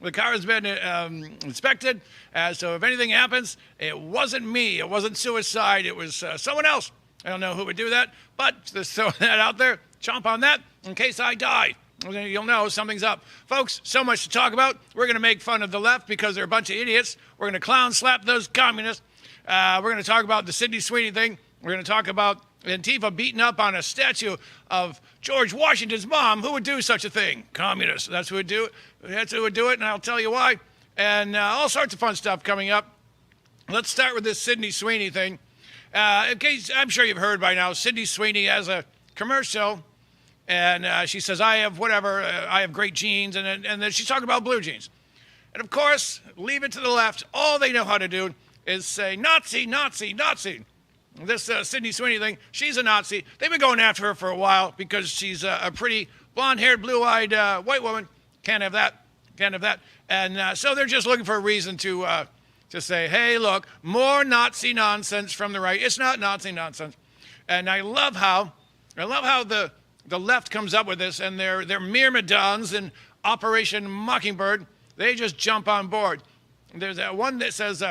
The car has been inspected. So if anything happens, it wasn't me. It wasn't suicide. It was someone else. I don't know who would do that, but just throw that out there. Chomp on that in case I die. You'll know something's up. Folks, so much to talk about. We're going to make fun of the left because they're a bunch of idiots. We're going to clown slap those communists. We're going to talk about the Sydney Sweeney thing. We're going to talk about Antifa beating up on a statue of George Washington's mom. Who would do such a thing? Communists. That's who would do it. That's who would do it, and I'll tell you why. And all sorts of fun stuff coming up. Let's start with this Sydney Sweeney thing. In case, I'm sure you've heard by now, Sydney Sweeney has a commercial. And she says, I have great genes. And then she's talking about blue jeans. And of course, leave it to the left. All they know how to do is say, Nazi, Nazi, Nazi. This Sydney Sweeney thing, she's a Nazi. They've been going after her for a while because she's a pretty blonde-haired, blue-eyed white woman. Can't have that. Can't have that. And so they're just looking for a reason to say, hey, look, more Nazi nonsense from the right. It's not Nazi nonsense. And I love how the left comes up with this, and their myrmidons in Operation Mockingbird, they just jump on board. There's one that says,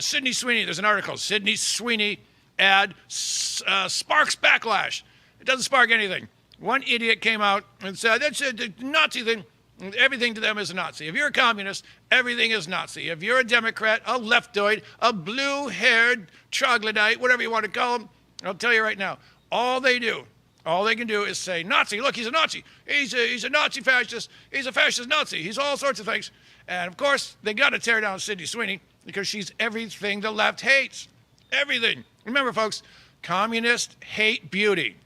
Sydney Sweeney, there's an article, Sydney Sweeney ad sparks backlash. It doesn't spark anything. One idiot came out and said, that's a Nazi thing. Everything to them is a Nazi. If you're a communist, everything is Nazi. If you're a Democrat, a leftoid, a blue-haired troglodyte, whatever you want to call them, I'll tell you right now, all they can do is say, Nazi, look, he's a Nazi. He's a Nazi fascist. He's a fascist Nazi. He's all sorts of things. And, of course, they got to tear down Sydney Sweeney because she's everything the left hates. Everything. Remember, folks, communists hate beauty.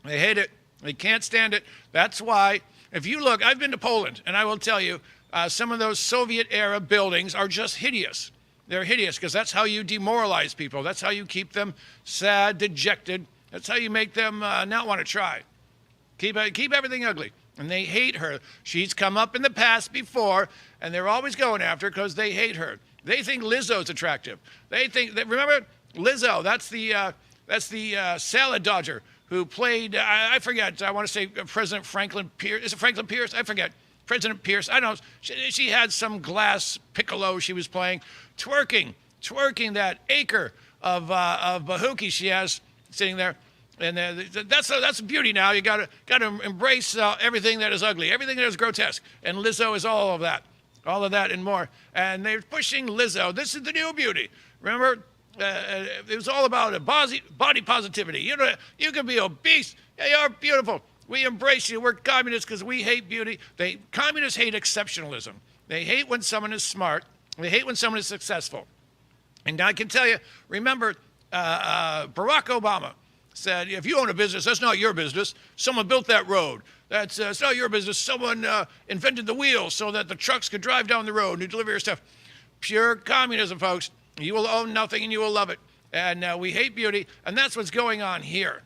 They hate it. They can't stand it. That's why, if you look, I've been to Poland, and I will tell you, some of those Soviet-era buildings are just hideous. They're hideous because that's how you demoralize people. That's how you keep them sad, dejected. That's how you make them not want to try. Keep everything ugly. And they hate her. She's come up in the past before, and they're always going after her because they hate her. They think Lizzo's attractive. They think that, remember Lizzo? That's the salad dodger who played. I forget. I want to say President Franklin Pierce. Is it Franklin Pierce? I forget. President Pierce. I don't know. She had some glass piccolo she was playing, twerking that acre of bahookie she has sitting there. And that's beauty now. You got to embrace everything that is ugly, everything that is grotesque. And Lizzo is all of that and more. And they're pushing Lizzo. This is the new beauty. Remember, it was all about body positivity. You know, you can be obese. Yeah, you're beautiful. We embrace you. We're communists because we hate beauty. Communists hate exceptionalism. They hate when someone is smart. They hate when someone is successful. And I can tell you, remember, Barack Obama said, if you own a business, that's not your business. Someone built that road. It's not your business. Someone invented the wheel so that the trucks could drive down the road and you deliver your stuff. Pure communism, folks. You will own nothing and you will love it. And we hate beauty, and that's what's going on here.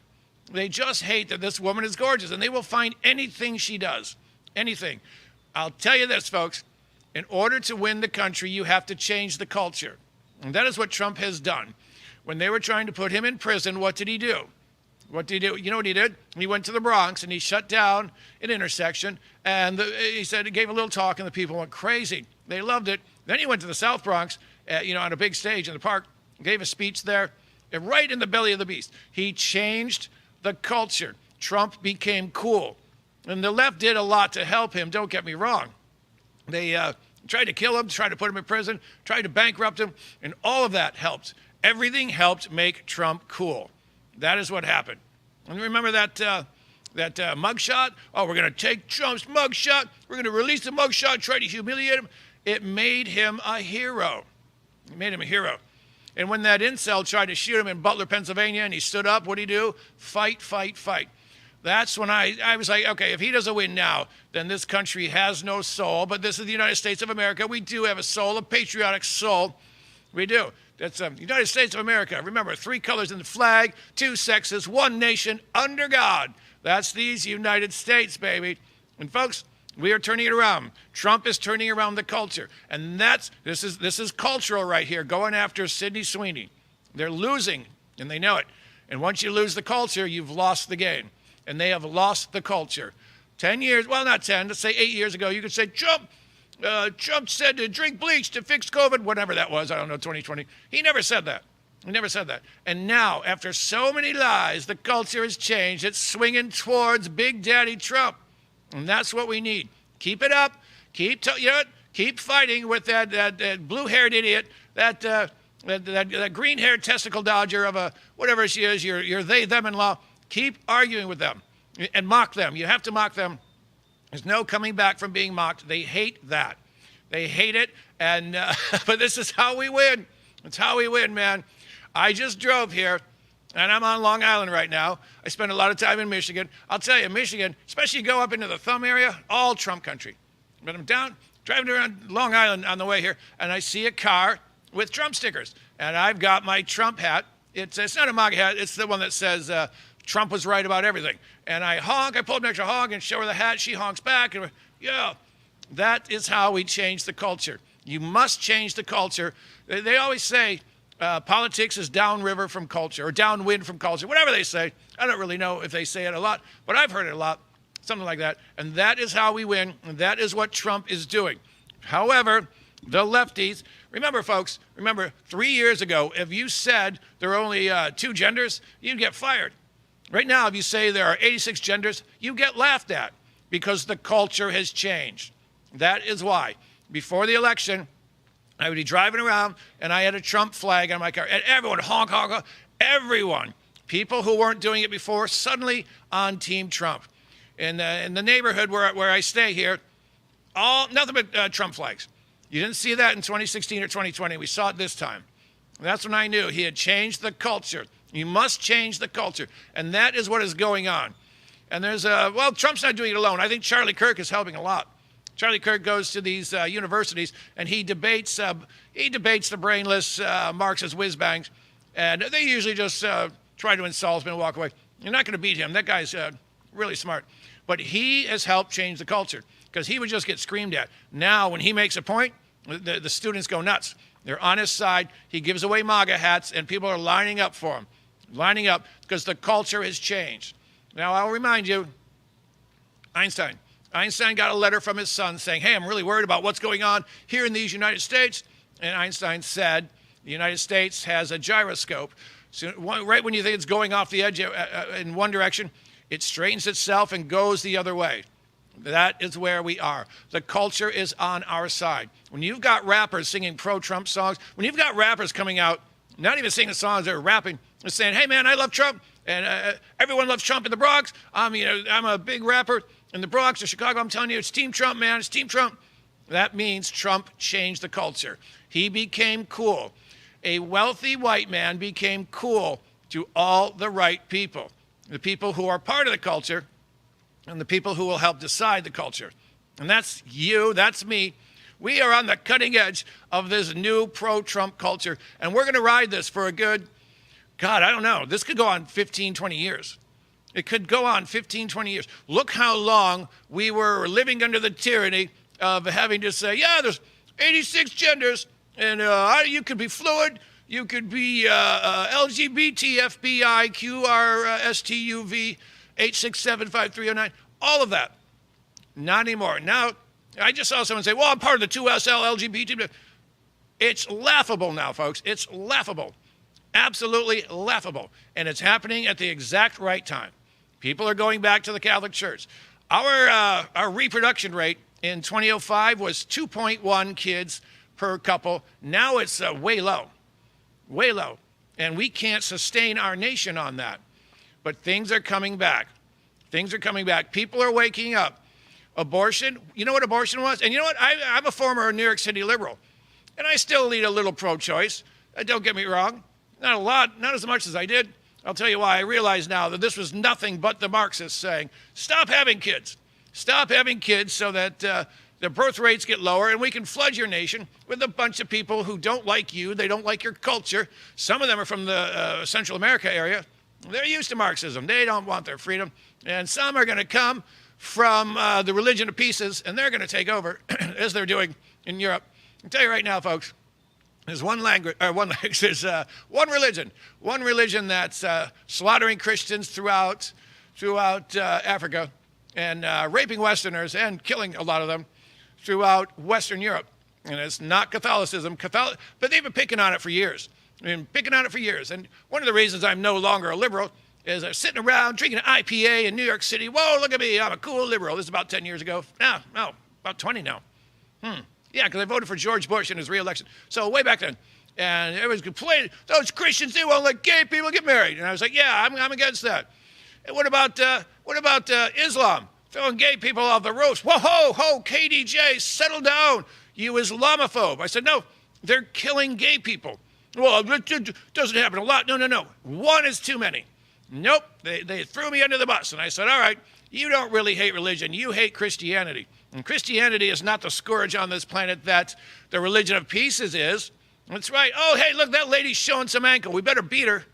They just hate that this woman is gorgeous, and they will find anything she does. Anything. I'll tell you this, folks. In order to win the country, you have to change the culture. And that is what Trump has done. When they were trying to put him in prison, what did he do? What did he do? You know what he did? He went to the Bronx and he shut down an intersection. And he gave a little talk and the people went crazy. They loved it. Then he went to the South Bronx, on a big stage in the park, gave a speech there, and right in the belly of the beast. He changed the culture. Trump became cool. And the left did a lot to help him, don't get me wrong. They tried to kill him, tried to put him in prison, tried to bankrupt him, and all of that helped. Everything helped make Trump cool. That is what happened. And remember that mugshot? Oh, we're going to take Trump's mugshot. We're going to release the mugshot, try to humiliate him. It made him a hero. It made him a hero. And when that incel tried to shoot him in Butler, Pennsylvania, and he stood up, what did he do? Fight, fight, fight. That's when I was like, okay, if he doesn't win now, then this country has no soul. But this is the United States of America. We do have a soul, a patriotic soul. We do. That's the United States of America. Remember, 3 colors in the flag, 2 sexes, 1 nation under God. That's these United States, baby. And folks, we are turning it around. Trump is turning around the culture. And this is cultural right here, going after Sydney Sweeney. They're losing, and they know it. And once you lose the culture, you've lost the game. And they have lost the culture. 10 years, well, not 10, let's say 8 years ago, you could say, Trump, Trump said to drink bleach to fix COVID, whatever that was, I don't know, 2020. He never said that. He never said that. And now, after so many lies, the culture has changed. It's swinging towards Big Daddy Trump. And that's what we need. Keep it up. Keep fighting with that blue-haired idiot, that green-haired testicle dodger of a whatever she is, your they, them-in-law. Keep arguing with them and mock them. You have to mock them. There's no coming back from being mocked. They hate that. They hate it. And but this is how we win. It's how we win, man. I just drove here, and I'm on Long Island right now. I spend a lot of time in Michigan. I'll tell you, Michigan, especially you go up into the Thumb area, all Trump country. But I'm driving around Long Island on the way here, and I see a car with Trump stickers. And I've got my Trump hat. It's not a MAGA hat. It's the one that says Trump was right about everything. And I honk. I pull up next to honk and show her the hat. She honks back. And yeah, that is how we change the culture. You must change the culture. They always say politics is downriver from culture or downwind from culture, whatever they say. I don't really know if they say it a lot, but I've heard it a lot, something like that. And that is how we win, and that is what Trump is doing. However, the lefties, remember, folks, 3 years ago, if you said there are only 2 genders, you'd get fired. Right now, if you say there are 86 genders, you get laughed at because the culture has changed. That is why. Before the election, I would be driving around, and I had a Trump flag on my car, and everyone, honk, honk, honk, everyone, people who weren't doing it before, suddenly on Team Trump. In the neighborhood where I stay here, nothing but Trump flags. You didn't see that in 2016 or 2020. We saw it this time. And that's when I knew he had changed the culture. You must change the culture, and that is what is going on. And there's Trump's not doing it alone. I think Charlie Kirk is helping a lot. Charlie Kirk goes to these universities, and he debates the brainless Marxist whiz-bangs, and they usually just try to insult him and walk away. You're not going to beat him. That guy's really smart. But he has helped change the culture because he would just get screamed at. Now, when he makes a point, the students go nuts. They're on his side. He gives away MAGA hats, and people are lining up for him, lining up because the culture has changed. Now, I'll remind you, Einstein got a letter from his son saying, hey, I'm really worried about what's going on here in these United States. And Einstein said, the United States has a gyroscope. So right when you think it's going off the edge in one direction, it straightens itself and goes the other way. That is where we are. The culture is on our side. When you've got rappers singing pro-Trump songs, when you've got rappers coming out, not even singing songs, they're rapping, they're saying, hey, man, I love Trump. And everyone loves Trump in the Bronx. I'm a big rapper in the Bronx or Chicago. I'm telling you, it's Team Trump, man. It's Team Trump. That means Trump changed the culture. He became cool. A wealthy white man became cool to all the right people, the people who are part of the culture and the people who will help decide the culture. And that's you, that's me. We are on the cutting edge of this new pro-Trump culture, and we're going to ride this for a good, God, I don't know. This could go on 15, 20 years. It could go on 15, 20 years. Look how long we were living under the tyranny of having to say, yeah, there's 86 genders, and you could be fluid, you could be LGBT, FBI, QR, STUV, 8675309, all of that. Not anymore. Now, I just saw someone say, well, I'm part of the 2SL LGBT. It's laughable now, folks. It's laughable. Absolutely laughable. And it's happening at the exact right time. People are going back to the Catholic Church. Our reproduction rate in 2005 was 2.1 kids per couple. Now it's way low, way low. And we can't sustain our nation on that. But things are coming back. Things are coming back. People are waking up. Abortion, you know what abortion was? And you know what? I'm a former New York City liberal. And I still lead a little pro-choice. Don't get me wrong. Not a lot, not as much as I did. I'll tell you why. I realize now that this was nothing but the Marxists saying, stop having kids. Stop having kids so that the birth rates get lower and we can flood your nation with a bunch of people who don't like you. They don't like your culture. Some of them are from the Central America area. They're used to Marxism. They don't want their freedom. And some are going to come from the religion of pieces, and they're going to take over, as they're doing in Europe. I'll tell you right now, folks, there's one religion that's slaughtering Christians throughout Africa and raping Westerners and killing a lot of them. throughout Western Europe. And it's not Catholicism, but they've been picking on it for years. And one of the reasons I'm no longer a liberal is I'm sitting around drinking an IPA in New York City. Whoa, look at me, I'm a cool liberal. This is about 10 years ago. No, about 20 now. Yeah, because I voted for George Bush in his re-election. So way back then. And everyone's complaining, those Christians, they won't let gay people get married. And I was like, yeah, I'm against that. And what about Islam? Throwing gay people off the roofs. Whoa, KDJ, settle down, you Islamophobe. I said, no, they're killing gay people. Well, it doesn't happen a lot. No. One is too many. Nope, they threw me under the bus. And I said, all right, you don't really hate religion. You hate Christianity. And Christianity is not the scourge on this planet that the religion of peace is. That's right. Oh, hey, look, that lady's showing some ankle. We better beat her.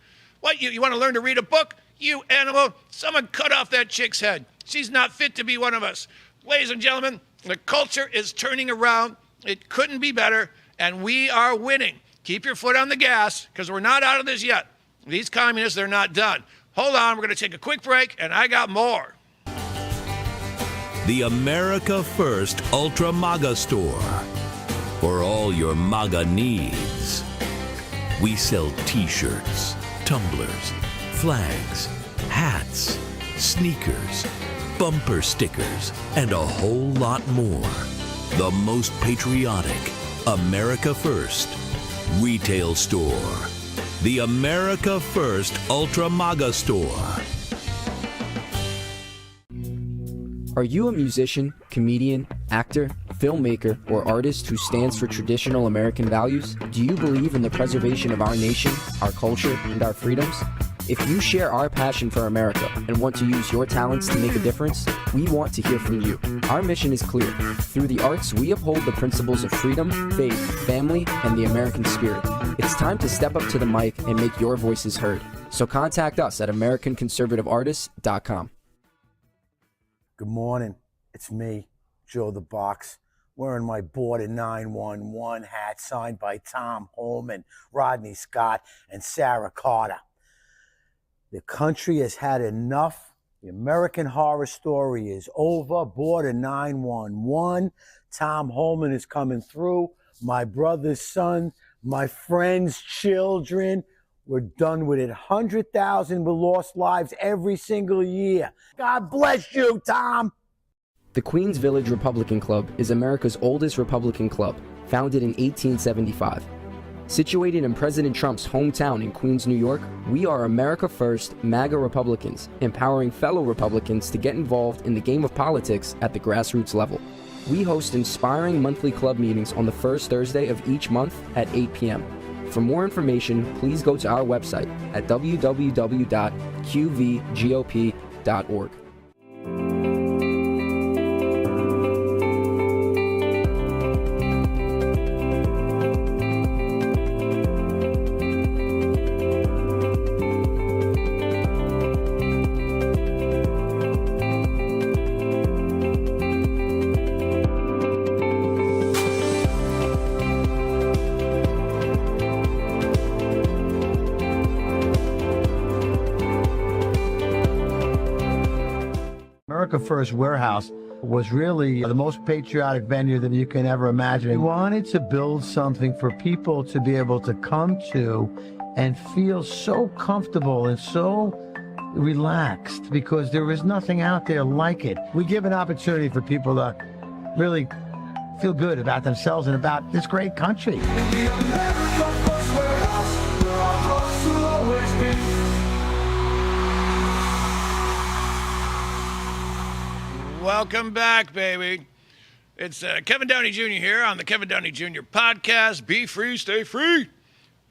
What, you want to learn to read a book? You animal, someone cut off that chick's head. She's not fit to be one of us. Ladies and gentlemen, the culture is turning around. It couldn't be better, and we are winning. Keep your foot on the gas, because we're not out of this yet. These communists, they're not done. Hold on, we're going to take a quick break, and I got more. The America First Ultra MAGA Store. For all your MAGA needs. We sell t-shirts, tumblers, flags, hats, sneakers, bumper stickers, and a whole lot more. The most patriotic America First retail store. The America First Ultra MAGA Store. Are you a musician, comedian, actor, filmmaker, or artist who stands for traditional American values? Do you believe in the preservation of our nation, our culture, and our freedoms? If you share our passion for America and want to use your talents to make a difference, we want to hear from you. Our mission is clear. Through the arts, we uphold the principles of freedom, faith, family, and the American spirit. It's time to step up to the mic and make your voices heard. So contact us at AmericanConservativeArtists.com. Good morning. It's me, Joe the Box, wearing my Border 911 hat signed by Tom Holman, Rodney Scott, and Sarah Carter. The country has had enough. The American Horror Story is over. Border 911. Tom Holman is coming through. My brother's son, my friends' children. We're done with it. 100,000 were lost lives every single year. God bless you, Tom. The Queens Village Republican Club is America's oldest Republican club, founded in 1875. Situated in President Trump's hometown in Queens, New York, we are America First MAGA Republicans, empowering fellow Republicans to get involved in the game of politics at the grassroots level. We host inspiring monthly club meetings on the first Thursday of each month at 8 p.m. For more information, please go to our website at www.qvgop.org. America First Warehouse was really the most patriotic venue that you can ever imagine. We wanted to build something for people to be able to come to and feel so comfortable and so relaxed, because there is nothing out there like it. We give an opportunity for people to really feel good about themselves and about this great country. Welcome back, baby. It's Kevin Downy Jr. here on the Kevin Downy Jr. podcast. Be free, stay free.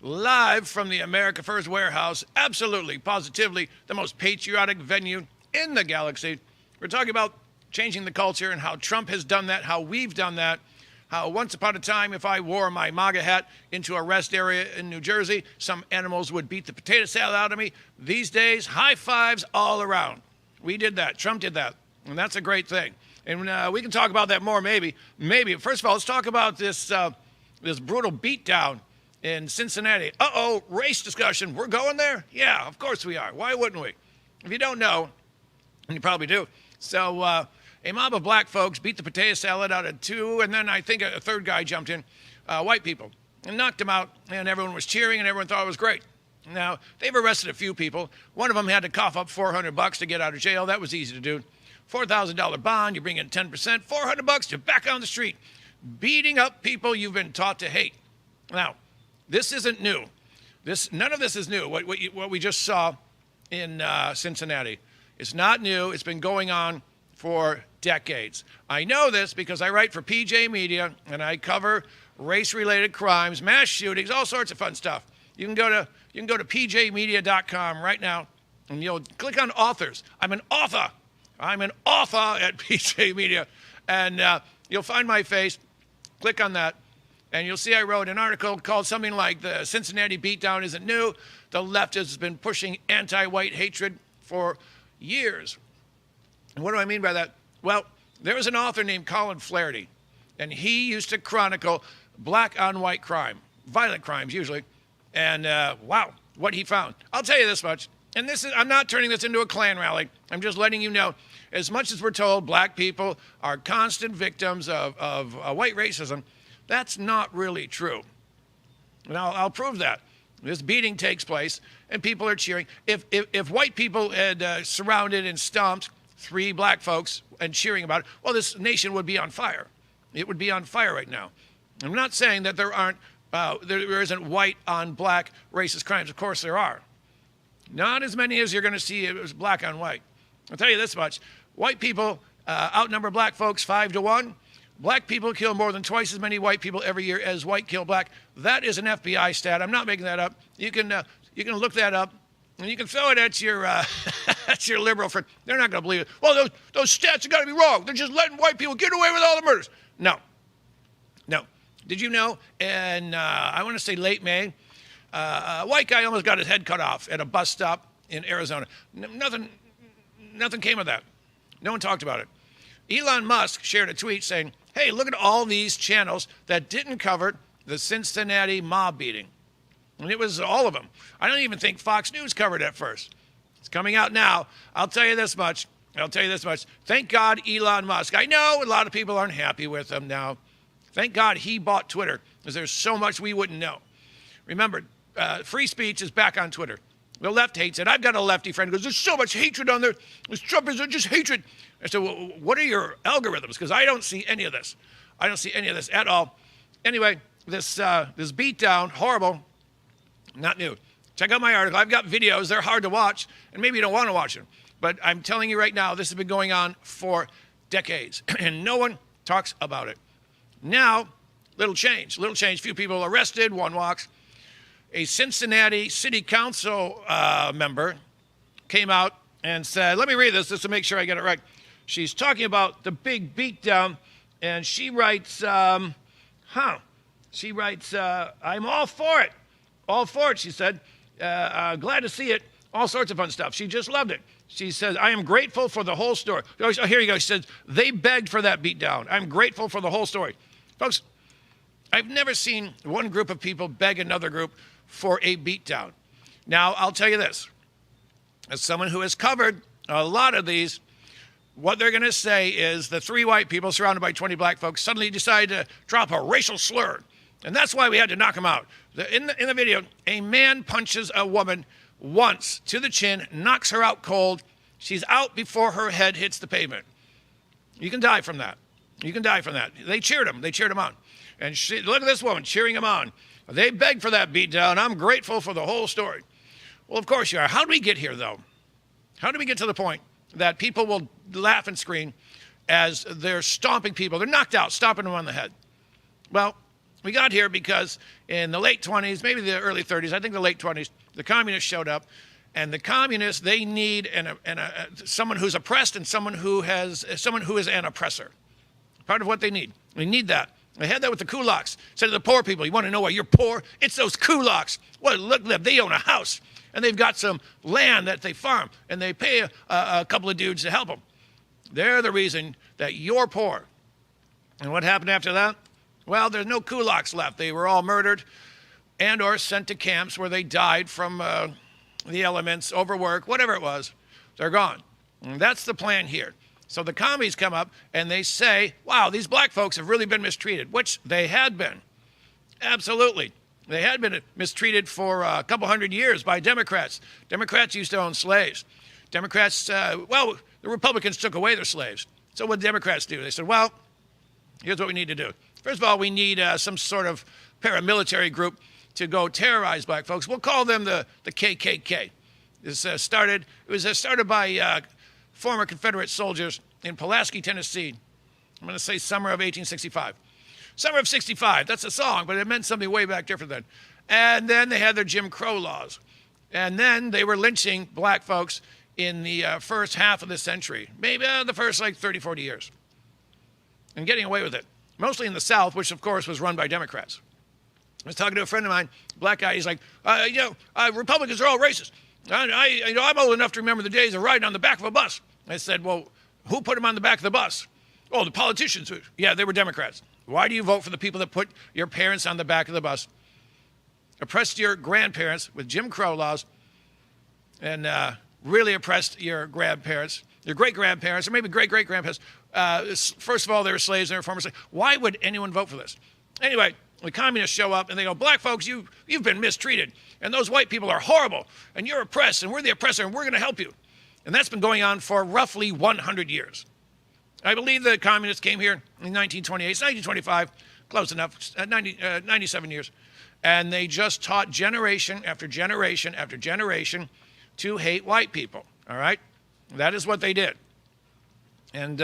Live from the America First Warehouse. Absolutely, positively, the most patriotic venue in the galaxy. We're talking about changing the culture and how Trump has done that, how we've done that, how once upon a time, if I wore my MAGA hat into a rest area in New Jersey, some animals would beat the potato salad out of me. These days, high fives all around. We did that. Trump did that. And that's a great thing. And we can talk about that more, maybe. First of all, let's talk about this brutal beatdown in Cincinnati. Race discussion. We're going there? Yeah, of course we are. Why wouldn't we? If you don't know, and you probably do. So A mob of black folks beat the potato salad out of two, and then I think a third guy jumped in, white people, and knocked him out, and everyone was cheering, and everyone thought it was great. Now, they've arrested a few people. One of them had to cough up $400 to get out of jail. That was easy to do. $4,000 bond, you bring in 10%, $400, you're back on the street, beating up people you've been taught to hate. Now, this isn't new. None of this is new, what we just saw in Cincinnati. It's not new. It's been going on for decades. I know this because I write for PJ Media, and I cover race-related crimes, mass shootings, all sorts of fun stuff. You can go to pjmedia.com right now, and you'll click on authors. I'm an author at PJ Media, and you'll find my face. Click on that, and you'll see I wrote an article called something like "The Cincinnati Beatdown Isn't New." The left has been pushing anti-white hatred for years. And what do I mean by that? Well, there was an author named Colin Flaherty, and he used to chronicle black on white crime, violent crimes usually. And wow, what he found. I'll tell you this much, and I'm not turning this into a Klan rally. I'm just letting you know, as much as we're told black people are constant victims of white racism, that's not really true. And I'll prove that. This beating takes place, and people are cheering. If white people had surrounded and stomped 3 black folks and cheering about it, well, this nation would be on fire. It would be on fire right now. I'm not saying that there isn't white on black racist crimes. Of course there are. Not as many as you're going to see as black on white. I'll tell you this much. White people outnumber black folks 5-1. Black people kill more than twice as many white people every year as white kill black. That is an FBI stat. I'm not making that up. You can look that up, and you can throw it at your at your liberal friend. They're not going to believe it. Well, those stats have got to be wrong. They're just letting white people get away with all the murders. No. Did you know? And I want to say late May, a white guy almost got his head cut off at a bus stop in Arizona. Nothing came of that. No one talked about it. Elon Musk shared a tweet saying, hey, look at all these channels that didn't cover the Cincinnati mob beating. And it was all of them. I don't even think Fox News covered it at first. It's coming out now. I'll tell you this much. Thank God Elon Musk. I know a lot of people aren't happy with him now. Thank God he bought Twitter, because there's so much we wouldn't know. Remember, free speech is back on Twitter. The left hates it. I've got a lefty friend who goes, there's so much hatred on there. This Trump is just hatred. I said, well, what are your algorithms? Because I don't see any of this. I don't see any of this at all. Anyway, this beatdown, horrible, not new. Check out my article. I've got videos. They're hard to watch, and maybe you don't want to watch them. But I'm telling you right now, this has been going on for decades, and no one talks about it. Now, little change. Few people arrested, one walks. A Cincinnati City Council member came out and said, let me read this just to make sure I get it right. She's talking about the big beatdown, and she writes, I'm all for it. All for it, she said. Glad to see it. All sorts of fun stuff. She just loved it. She says, I am grateful for the whole story. Oh, here you go. She says, they begged for that beatdown. I'm grateful for the whole story. Folks, I've never seen one group of people beg another group for a beatdown. Now, I'll tell you this. As someone who has covered a lot of these, what they're going to say is the 3 white people surrounded by 20 black folks suddenly decided to drop a racial slur. And that's why we had to knock them out. In the video, a man punches a woman once to the chin, knocks her out cold. She's out before her head hits the pavement. You can die from that. They cheered him on. And look at this woman cheering him on. They begged for that beatdown. I'm grateful for the whole story. Well, of course you are. How did we get here, though? How did we get to the point that people will laugh and scream as they're stomping people? They're knocked out, stomping them on the head. Well, we got here because in the late 20s, maybe the early 30s, I think the late 20s, the communists showed up. And the communists, they need someone who's oppressed and someone who is an oppressor. Part of what they need. They need that. They had that with the kulaks. Said to the poor people, you want to know why you're poor? It's those kulaks. Well, look at them. They own a house. And they've got some land that they farm. And they pay a couple of dudes to help them. They're the reason that you're poor. And what happened after that? Well, there's no kulaks left. They were all murdered and or sent to camps where they died from the elements, overwork, whatever it was. They're gone. And that's the plan here. So the commies come up and they say, wow, these black folks have really been mistreated, which they had been. Absolutely. They had been mistreated for a couple hundred years by Democrats. Democrats used to own slaves. Democrats, the Republicans took away their slaves. So what did Democrats do? They said, well, here's what we need to do. First of all, we need some sort of paramilitary group to go terrorize black folks. We'll call them the KKK. It was started by former Confederate soldiers in Pulaski, Tennessee. I'm going to say summer of 1865. Summer of 65, that's a song, but it meant something way back different then. And then they had their Jim Crow laws. And then they were lynching black folks in the first half of the century, maybe the first 30, 40 years, and getting away with it, mostly in the South, which of course was run by Democrats. I was talking to a friend of mine, black guy. He's like, Republicans are all racist. I'm old enough to remember the days of riding on the back of a bus. I said, well, who put them on the back of the bus? Oh, the politicians. Yeah, they were Democrats. Why do you vote for the people that put your parents on the back of the bus, oppressed your grandparents with Jim Crow laws, and really oppressed your grandparents, your great-grandparents, or maybe great-great-grandparents? First of all, they were slaves and they were former slaves. Why would anyone vote for this? Anyway, the communists show up and they go, black folks, you've been mistreated, and those white people are horrible, and you're oppressed, and we're the oppressor, and we're going to help you. And that's been going on for roughly 100 years. I believe the communists came here in 1928, 1925, close enough, 97 years. And they just taught generation after generation after generation to hate white people, all right? That is what they did. And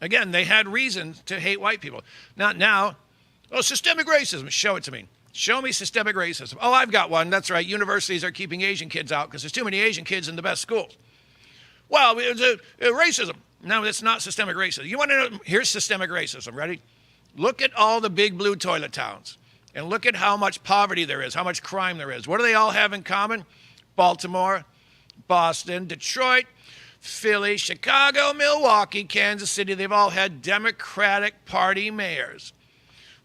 again, they had reason to hate white people. Not now. Oh, systemic racism, show it to me. Show me systemic racism. Oh, I've got one, that's right. Universities are keeping Asian kids out because there's too many Asian kids in the best schools. Well, it's racism. No, that's not systemic racism. You want to know? Here's systemic racism. Ready? Look at all the big blue toilet towns and look at how much poverty there is, how much crime there is. What do they all have in common? Baltimore, Boston, Detroit, Philly, Chicago, Milwaukee, Kansas City. They've all had Democratic Party mayors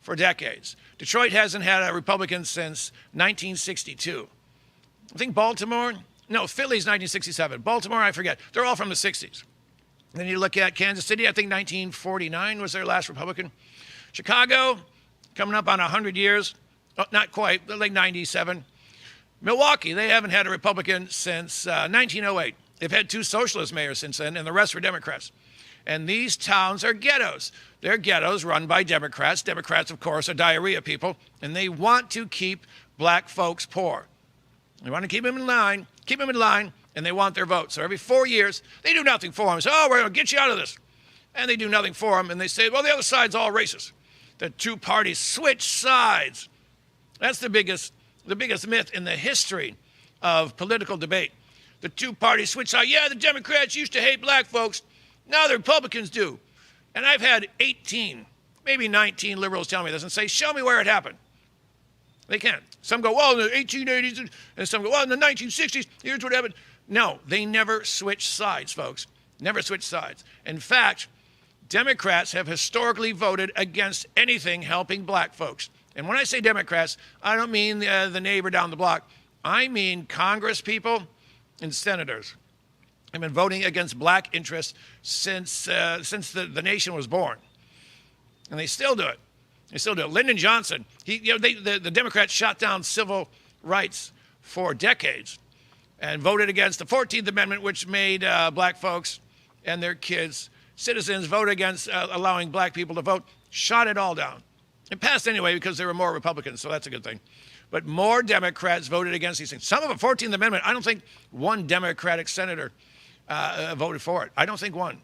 for decades. Detroit hasn't had a Republican since 1962. I think Baltimore, no, Philly's 1967. Baltimore, I forget. They're all from the 60s. Then you look at Kansas City, I think 1949 was their last Republican. Chicago, coming up on 100 years. Oh, not quite, but like 97. Milwaukee, they haven't had a Republican since 1908. They've had 2 socialist mayors since then, and the rest were Democrats. And these towns are ghettos. They're ghettos run by Democrats. Democrats, of course, are diarrhea people, and they want to keep black folks poor. They want to keep them in line, and they want their vote. So every 4 years, they do nothing for them. Say, oh, we're going to get you out of this. And they do nothing for them, and they say, well, the other side's all racist. The 2 parties switch sides. That's the biggest myth in the history of political debate. The 2 parties switch sides. Yeah, the Democrats used to hate black folks. Now the Republicans do. And I've had 18, maybe 19 liberals tell me this and say, show me where it happened. They can't. Some go, well, in the 1880s, and some go, well, in the 1960s, here's what happened. No, they never switch sides, folks. Never switch sides. In fact, Democrats have historically voted against anything helping black folks. And when I say Democrats, I don't mean the neighbor down the block. I mean Congress people and senators. Have been voting against black interests since the nation was born. And they still do it. They still do it. Lyndon Johnson, the Democrats shot down civil rights for decades and voted against the 14th Amendment, which made black folks and their kids citizens, vote against allowing black people to vote, shot it all down. It passed anyway because there were more Republicans, so that's a good thing. But more Democrats voted against these things. Some of the 14th Amendment, I don't think one Democratic senator voted for it. I don't think one.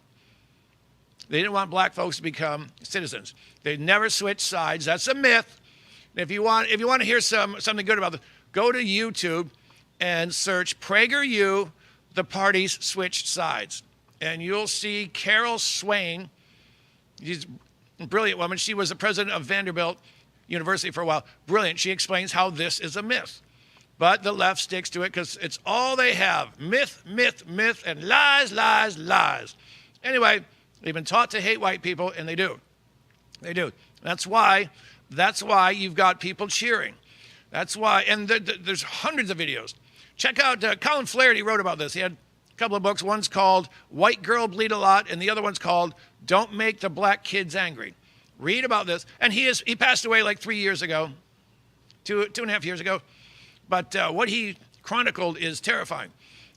They didn't want black folks to become citizens. They never switched sides. That's a myth. If you want to hear something good about this, go to YouTube and search PragerU, the parties switched sides. And you'll see Carol Swain. She's a brilliant woman. She was the president of Vanderbilt University for a while. Brilliant. She explains how this is a myth. But the left sticks to it because it's all they have. Myth, myth, myth, and lies, lies, lies. Anyway, they've been taught to hate white people, and they do. They do. That's why you've got people cheering. That's why, and there's hundreds of videos. Check out, Colin Flaherty wrote about this. He had a couple of books. One's called White Girl Bleed a Lot, and the other one's called Don't Make the Black Kids Angry. Read about this. And he passed away like 3 years ago, two and a half years ago. But what he chronicled is terrifying.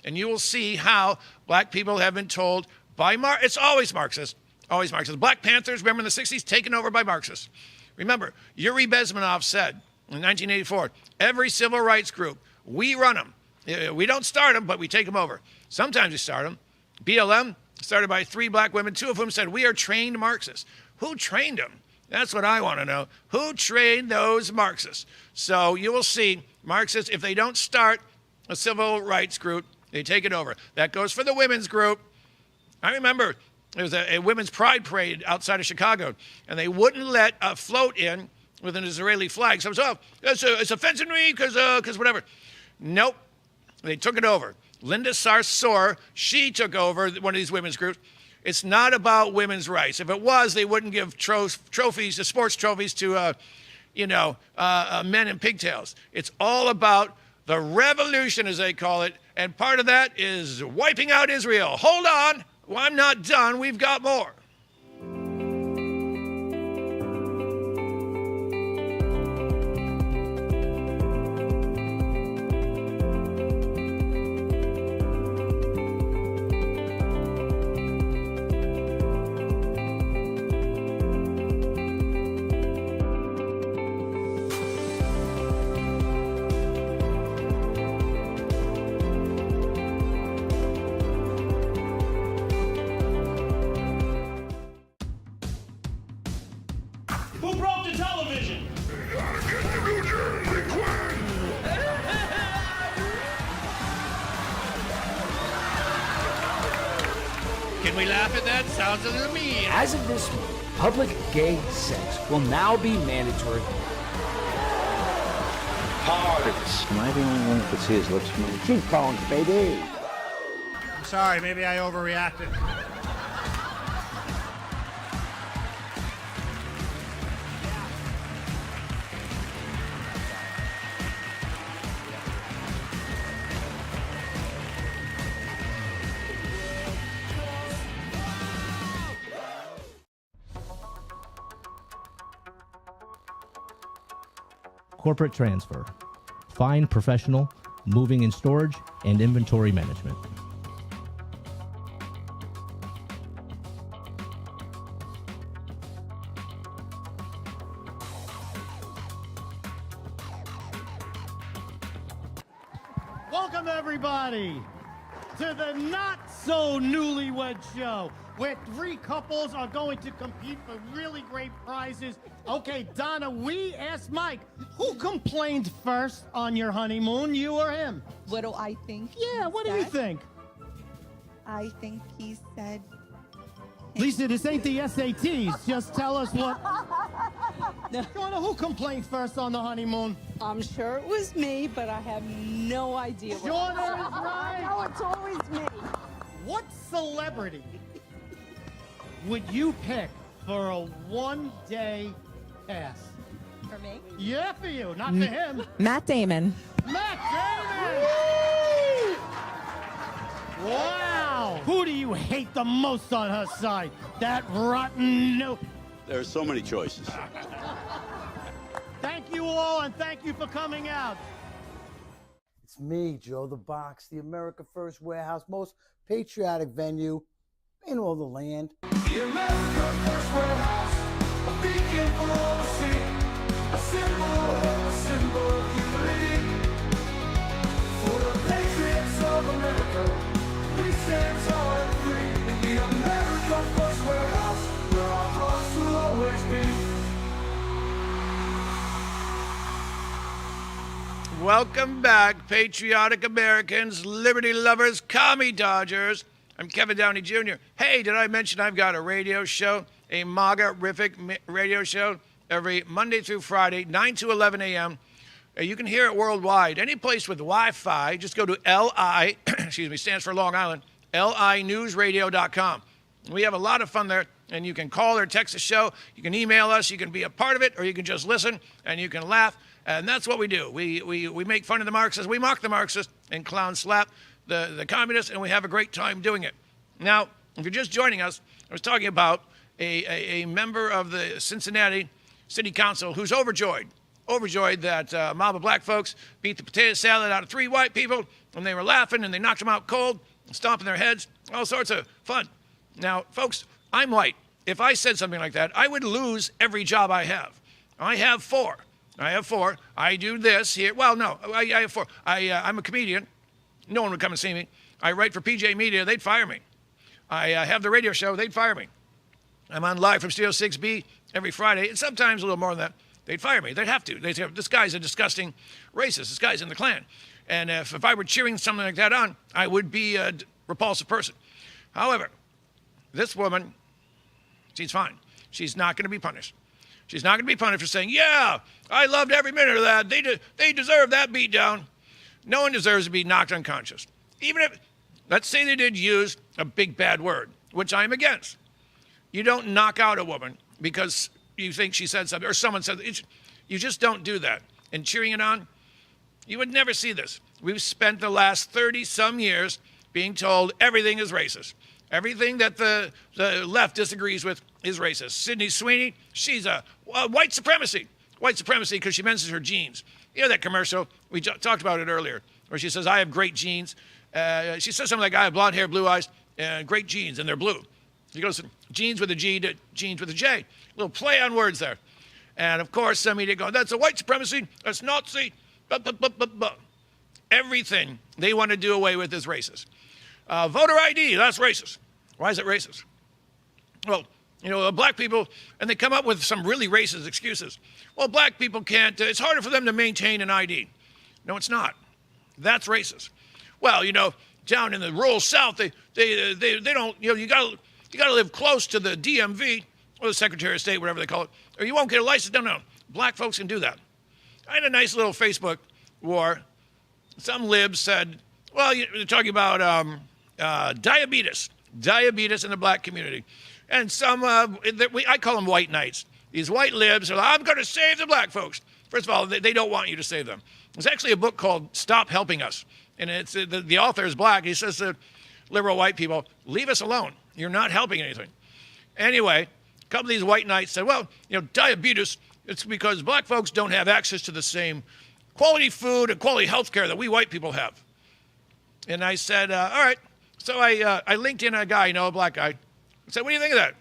And you will see how black people have been told by it's always Marxist, always Marxist. Black Panthers, remember in the 60s, taken over by Marxists. Remember, Yuri Bezmenov said in 1984, every civil rights group, we run them. We don't start them, but we take them over. Sometimes we start them. BLM, started by 3 black women, 2 of whom said, we are trained Marxists. Who trained them? That's what I want to know. Who trained those Marxists? So you will see Marxists, if they don't start a civil rights group, they take it over. That goes for the women's group. I remember there was a women's pride parade outside of Chicago, and they wouldn't let a float in with an Israeli flag. So it's offensive to me because whatever. Nope. They took it over. Linda Sarsour, she took over one of these women's groups. It's not about women's rights. If it was, they wouldn't give trophies, sports trophies to, men in pigtails. It's all about the revolution, as they call it, and part of that is wiping out Israel. Hold on. Well, I'm not done. We've got more. Who broke the television? Can we laugh at that? Sounds a little mean. As of this week, public gay sex will now be mandatory. Parties. Am I the only one who could see his lips move? Cheek bones, baby. I'm sorry, maybe I overreacted. Corporate transfer, fine professional, moving and storage, and inventory management. Welcome, everybody, to the Not So Newlywed Show, where 3 couples are going to compete for really great prizes. Okay, Donna, we asked Mike, who complained first on your honeymoon, you or him? What do I think? Yeah, what do you think? I think he said. Lisa, this ain't the SATs. Just tell us what. Donna, who complained first on the honeymoon? I'm sure it was me, but I have no idea. Donna is right. No, it's always me. What celebrity would you pick for a one-day pass? For me? Yeah, for you, not for him. Matt Damon. Matt Damon! Wow! Who do you hate the most on her side? That rotten no. There are so many choices. Thank you all, and thank you for coming out. It's me, Joe the Box, the America First Warehouse, most patriotic venue in all the land. The America First Warehouse, a beacon for all to see, a symbol of unity. For the patriots of America, we stand tall and free. In the America First Warehouse, where our hearts will always be. Welcome back, patriotic Americans, liberty lovers, commie dodgers. I'm Kevin Downy Jr. Hey, did I mention I've got a radio show, a MAGA-rific radio show, every Monday through Friday, 9 to 11 a.m. You can hear it worldwide. Any place with Wi-Fi, just go to LI, stands for Long Island, linewsradio.com. We have a lot of fun there, and you can call or text the show. You can email us. You can be a part of it, or you can just listen, and you can laugh. And that's what we do. We make fun of the Marxists. We mock the Marxists and clown slap. the communists, and we have a great time doing it. Now, if you're just joining us, I was talking about a member of the Cincinnati City Council who's overjoyed that a mob of black folks beat the potato salad out of 3 white people, and they were laughing, and they knocked them out cold, stomping their heads, all sorts of fun. Now, folks, I'm white. If I said something like that, I would lose every job I have. I have 4. I do this here. Well, no, I have 4. I'm a comedian. No one would come and see me. I write for PJ Media. They'd fire me. I have the radio show. They'd fire me. I'm on live from Studio 6B every Friday, and sometimes a little more than that. They'd fire me. They'd have to. They'd say, this guy's a disgusting racist. This guy's in the Klan. And if I were cheering something like that on, I would be a repulsive person. However, this woman, she's fine. She's not going to be punished. She's not going to be punished for saying, yeah, I loved every minute of that. They deserve that beat down. No one deserves to be knocked unconscious. Even if, let's say they did use a big bad word, which I'm against. You don't knock out a woman because you think she said something or someone said it. You just don't do that. And cheering it on, you would never see this. We've spent the last 30-some years being told everything is racist. Everything that the left disagrees with is racist. Sydney Sweeney, she's a white supremacy. White supremacy because she mentions her genes. You know that commercial? We talked about it earlier, where she says, I have great genes. She says something like, I have blonde hair, blue eyes, and great genes, and they're blue. She goes from genes with a G to genes with a J. A little play on words there. And, of course, some media go, that's a white supremacy, that's Nazi, blah, blah, blah, blah, blah. Everything they want to do away with is racist. Voter ID, that's racist. Why is it racist? Well, you know, black people, and they come up with some really racist excuses. Well, black people can't, it's harder for them to maintain an ID. No, it's not. That's racist. Well, you know, down in the rural South, they don't, you know, you got to live close to the DMV, or the Secretary of State, whatever they call it, or you won't get a license. No. Black folks can do that. I had a nice little Facebook war. Some libs said, well, they're talking about diabetes in the black community. And some, I call them white knights. These white libs are like, I'm going to save the black folks. First of all, they don't want you to save them. There's actually a book called Stop Helping Us. And it's the author is black. He says to liberal white people, leave us alone. You're not helping anything. Anyway, a couple of these white knights said, well, you know, diabetes, it's because black folks don't have access to the same quality food and quality health care that we white people have. And I said, all right. So I linked in a guy, you know, a black guy. I said, what do you think of that?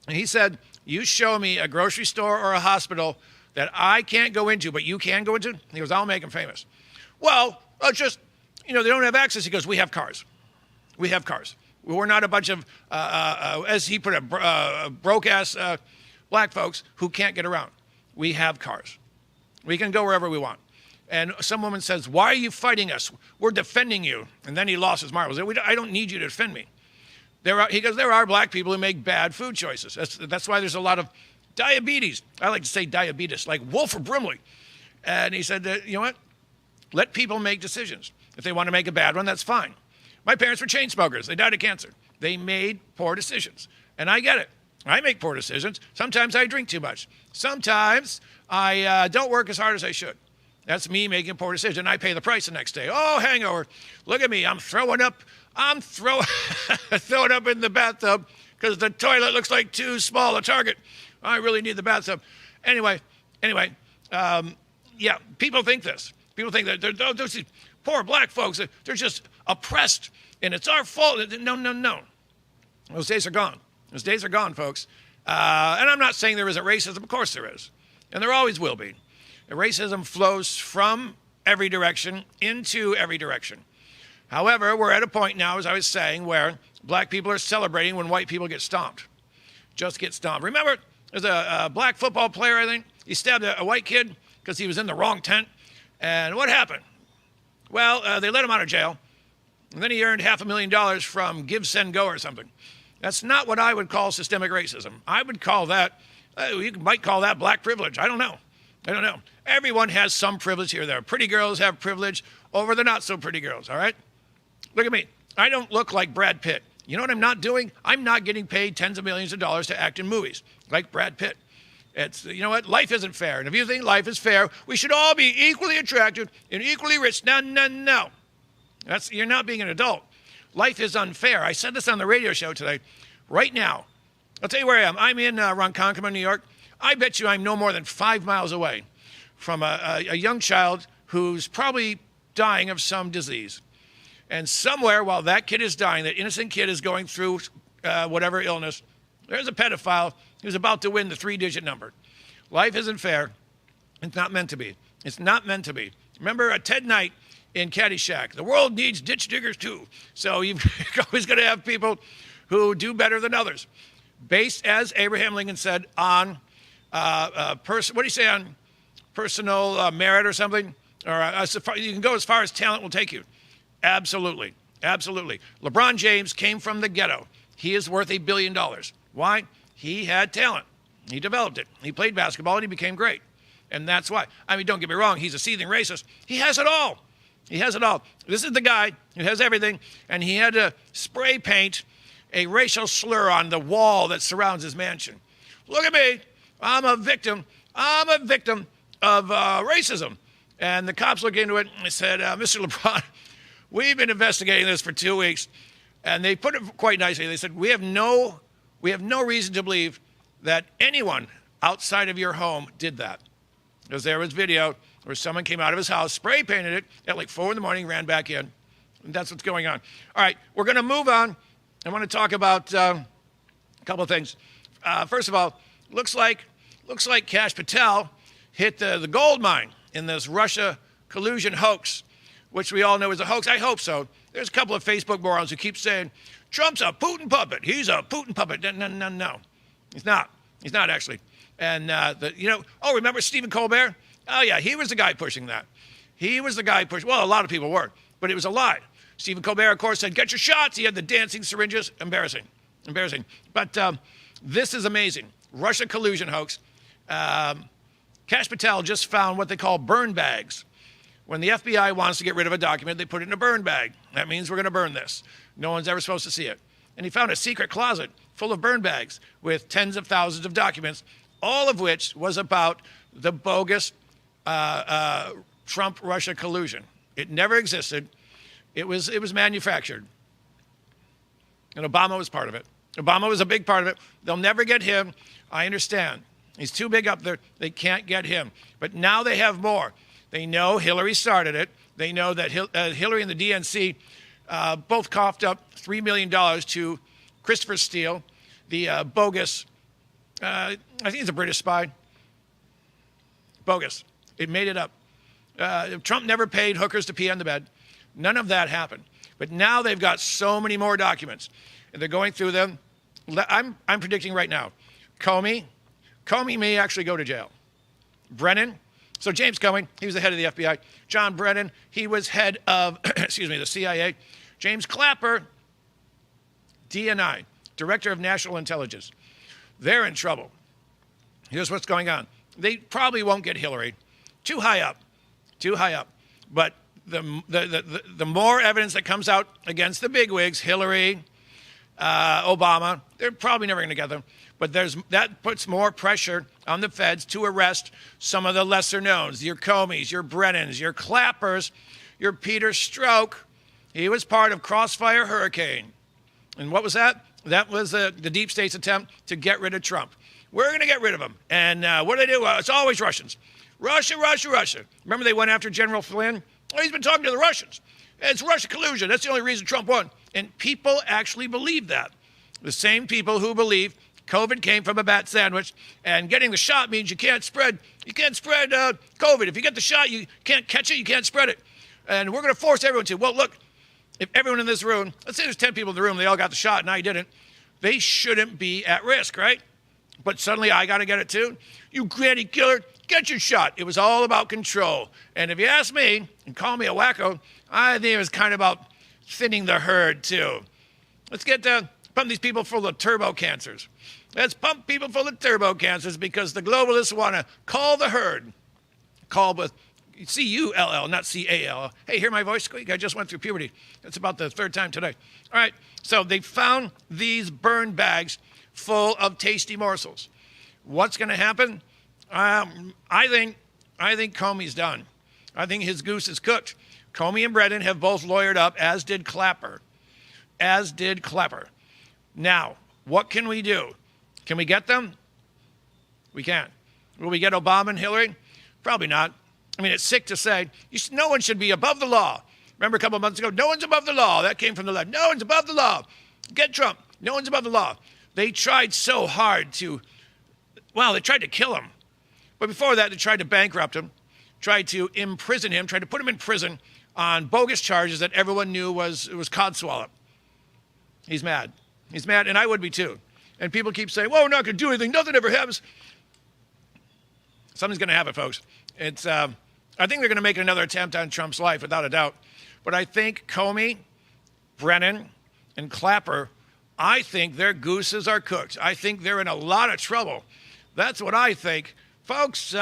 And he said, you show me a grocery store or a hospital that I can't go into, but you can go into. He goes, I'll make them famous. Well, just, you know, they don't have access. He goes, we have cars. We have cars. We're not a bunch of, as he put it, broke-ass black folks who can't get around. We have cars. We can go wherever we want. And some woman says, why are you fighting us? We're defending you. And then he lost his marbles. I don't need you to defend me. He goes, there are black people who make bad food choices. That's why there's a lot of diabetes. I like to say diabetes, like Wilford Brimley. And he said, you know what? Let people make decisions. If they want to make a bad one, that's fine. My parents were chain smokers. They died of cancer. They made poor decisions. And I get it. I make poor decisions. Sometimes I drink too much. Sometimes I don't work as hard as I should. That's me making a poor decision. I pay the price the next day. Oh, hangover. Look at me. I'm throwing up throwing up in the bathtub because the toilet looks like too small a target. I really need the bathtub. Anyway, yeah, people think this. People think that those poor black folks, they're just oppressed, and it's our fault. No. Those days are gone. Those days are gone, folks. And I'm not saying there isn't racism. Of course there is. And there always will be. The racism flows from every direction into every direction. However, we're at a point now, as I was saying, where black people are celebrating when white people get stomped. Just get stomped. Remember, there's a black football player, I think. He stabbed a white kid because he was in the wrong tent. And what happened? Well, they let him out of jail. And then he earned $500,000 from Give, Send, Go or something. That's not what I would call systemic racism. I would call that, you might call that black privilege. I don't know. Everyone has some privilege here or there. Pretty girls have privilege over the not so pretty girls, all right? Look at me. I don't look like Brad Pitt. You know what I'm not doing? I'm not getting paid tens of millions of dollars to act in movies like Brad Pitt. It's, you know what? Life isn't fair. And if you think life is fair, we should all be equally attractive and equally rich. No. You're not being an adult. Life is unfair. I said this on the radio show today. Right now, I'll tell you where I am. I'm in Ronkonkoma, New York. I bet you I'm no more than 5 miles away from a young child who's probably dying of some disease. And somewhere while that kid is dying, that innocent kid is going through whatever illness, there's a pedophile who's about to win the 3-digit number. Life isn't fair. It's not meant to be. It's not meant to be. Remember Ted Knight in Caddyshack? The world needs ditch diggers too. So you're always going to have people who do better than others. Based, as Abraham Lincoln said, on what do you say, on personal merit or something? Or you can go as far as talent will take you. Absolutely. Absolutely. LeBron James came from the ghetto. He is worth $1 billion. Why? He had talent. He developed it. He played basketball and he became great. And that's why. I mean, don't get me wrong. He's a seething racist. He has it all. He has it all. This is the guy who has everything. And he had to spray paint a racial slur on the wall that surrounds his mansion. Look at me. I'm a victim. I'm a victim of racism. And the cops looked into it and they said, Mr. LeBron, we've been investigating this for 2 weeks. And they put it quite nicely. They said, we have no reason to believe that anyone outside of your home did that. Because there was video where someone came out of his house, spray painted it at like 4 a.m, ran back in. And that's what's going on. All right, we're going to move on. I want to talk about a couple of things. First of all, looks like Kash Patel hit the gold mine in this Russia collusion hoax, which we all know is a hoax. I hope so. There's a couple of Facebook morons who keep saying, Trump's a Putin puppet. He's a Putin puppet. No. He's not. He's not actually. And, remember Stephen Colbert? Oh, yeah, he was the guy pushing that. He was the guy pushing, well, a lot of people were, but it was a lie. Stephen Colbert, of course, said, get your shots. He had the dancing syringes. Embarrassing. But this is amazing. Russia collusion hoax. Kash Patel just found what they call burn bags. When the FBI wants to get rid of a document, they put it in a burn bag. That means we're going to burn this. No one's ever supposed to see it. And he found a secret closet full of burn bags with tens of thousands of documents, all of which was about the bogus Trump-Russia collusion. It never existed. It was manufactured. And Obama was part of it. Obama was a big part of it. They'll never get him. I understand. He's too big up there. They can't get him. But now they have more. They know Hillary started it. They know that Hillary and the DNC both coughed up $3 million to Christopher Steele, the bogus, I think he's a British spy. Bogus. It made it up. Trump never paid hookers to pee on the bed. None of that happened. But now they've got so many more documents, and they're going through them. I'm predicting right now, Comey may actually go to jail. Brennan, so James Comey, he was the head of the FBI. John Brennan, he was head of, the CIA. James Clapper, DNI, Director of National Intelligence. They're in trouble. Here's what's going on. They probably won't get Hillary. Too high up. But the more evidence that comes out against the bigwigs, Hillary, Obama, they're probably never going to get them. But that puts more pressure on the feds to arrest some of the lesser knowns, your Comeys, your Brennans, your Clappers, your Peter Strzok. He was part of Crossfire Hurricane. And what was that? That was the deep state's attempt to get rid of Trump. We're going to get rid of him. And what do they do? It's always Russians. Russia. Remember they went after General Flynn? Oh, he's been talking to the Russians. It's Russia collusion. That's the only reason Trump won. And people actually believe that. The same people who believe COVID came from a bat sandwich, and getting the shot means you can't spread COVID. If you get the shot, you can't catch it, you can't spread it. And we're going to force everyone to. Well, look, if everyone in this room, let's say there's 10 people in the room, they all got the shot and I didn't, they shouldn't be at risk, right? But suddenly I got to get it too? You granny killer, get your shot. It was all about control. And if you ask me, and call me a wacko, I think it was kind of about thinning the herd too. Let's pump these people full of turbo cancers. Let's pump people full of turbo cancers because the globalists want to call the herd. Call with C-U-L-L, not C-A-L. Hey, hear my voice squeak? I just went through puberty. That's about the 3rd time today. All right, so they found these burn bags full of tasty morsels. What's going to happen? I think Comey's done. I think his goose is cooked. Comey and Brennan have both lawyered up, as did Clapper. Now, what can we do? Can we get them? We can't. Will we get Obama and Hillary? Probably not. I mean, it's sick to say. No one should be above the law. Remember a couple of months ago, no one's above the law. That came from the left. No one's above the law. Get Trump. No one's above the law. They tried so hard they tried to kill him. But before that, they tried to bankrupt him, tried to imprison him, tried to put him in prison on bogus charges that everyone knew was codswallop. He's mad. He's mad, and I would be too. And people keep saying, well, we're not going to do anything. Nothing ever happens. Something's going to happen, folks. It's. I think they're going to make another attempt on Trump's life, without a doubt. But I think Comey, Brennan, and Clapper, I think their gooses are cooked. I think they're in a lot of trouble. That's what I think. Folks,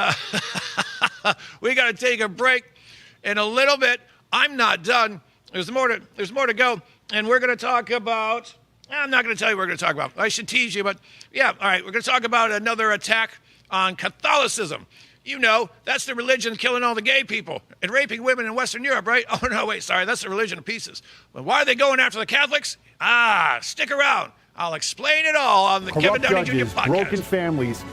we got to take a break in a little bit. I'm not done. There's more to go. And we're going to talk about, I'm not going to tell you what we're going to talk about. I should tease you, but yeah, all right. We're going to talk about another attack on Catholicism. You know, that's the religion killing all the gay people and raping women in Western Europe, right? Oh, no, wait, sorry. That's the religion of pieces. But why are they going after the Catholics? Stick around. I'll explain it all on the Kevin Downy Jr. podcast. Broken families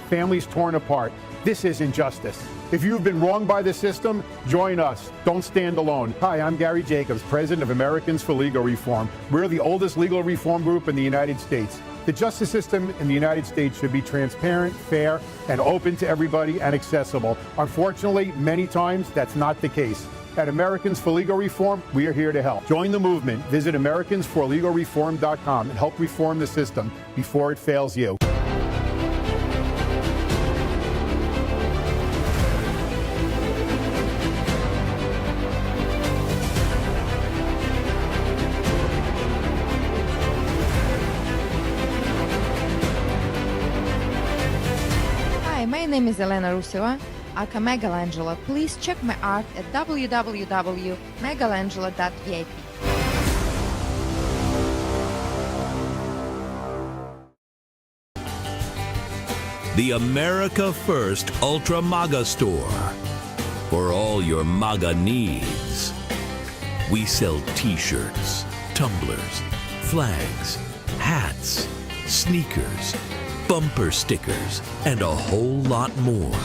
torn apart. This is injustice. If you've been wronged by the system, join us. Don't stand alone. Hi, I'm Gary Jacobs, president of Americans for Legal Reform. We're the oldest legal reform group in the United States. The justice system in the United States should be transparent, fair, and open to everybody and accessible. Unfortunately, many times that's not the case. At Americans for Legal Reform, we are here to help. Join the movement. Visit AmericansForLegalReform.com and help reform the system before it fails you. My name is Elena Ruseva, aka Megalangela. Please check my art at www.megalangela.vip. The America First Ultra MAGA Store. For all your MAGA needs. We sell t-shirts, tumblers, flags, hats, sneakers, bumper stickers, and a whole lot more.